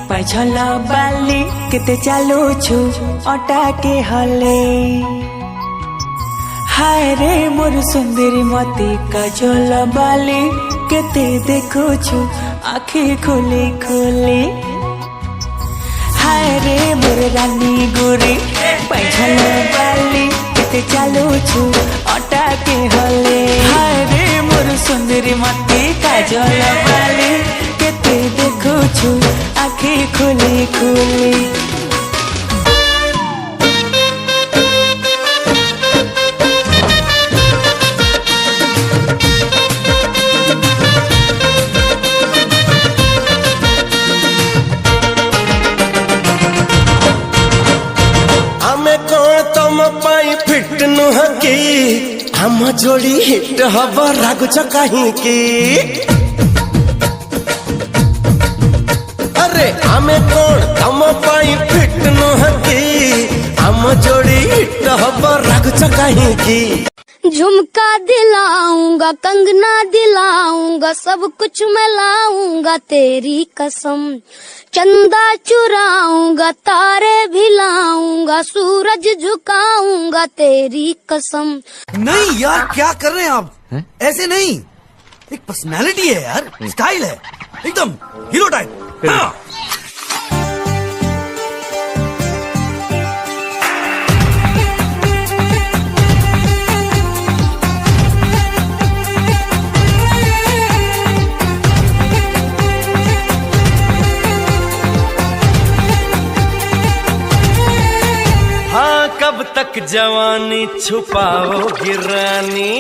पाछल बाली केते चालू छु अटा के हले। हाय रे मोर सुंदरी मती काजल बाली केते देखो छु आखि खोले खोले। हाय रे मोर रानी गोरी पाछल बाली केते चालू छु अटा के हले। हाय रे मोर सुंदरी मती काजल बाली केते देखो छु आखि खोले खोले। फिट नुह की हम जोड़ी हिट हब रागुच कहीं की। अरे आमे कौन तम पाई फिट नुह की हम जोड़ी हिट हब रागुच कहीं की। झुमका दिलाऊंगा कंगना दिलाऊंगा सब कुछ मैं लाऊंगा तेरी कसम। चंदा चुराऊंगा तारे भी लाऊंगा सूरज झुकाऊंगा तेरी कसम। नहीं यार क्या कर रहे हैं आप? ऐसे नहीं, एक पर्सनालिटी है यार, स्टाइल है एकदम हीरो टाइप। कब तक जवानी छुपाओगी रानी।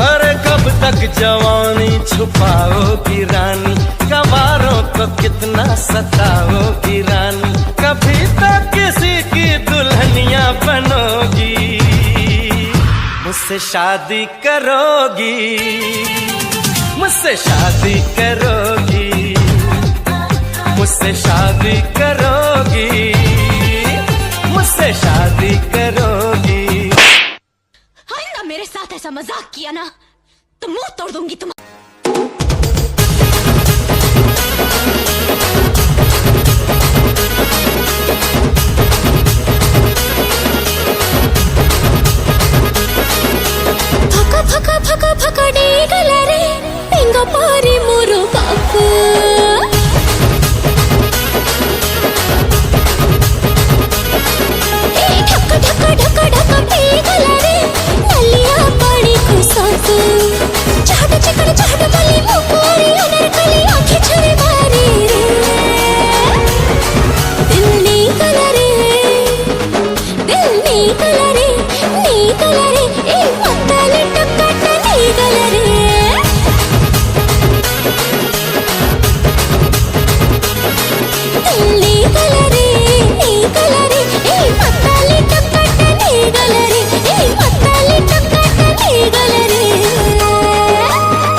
अरे कब तक जवानी छुपाओगी रानी। कवारों को कितना सताओगी रानी। कभी तो किसी की दुल्हनिया बनोगी। मुझसे शादी करोगी। मुझसे शादी करोगी। मुझसे शादी करोगी। मुझसे शादी करोगी। आइंदा मेरे साथ ऐसा मजाक किया ना तो मुंह तोड़ दूंगी तुम। फका फका फका फका डेगला रे पेंगा पारे मोरो बापू।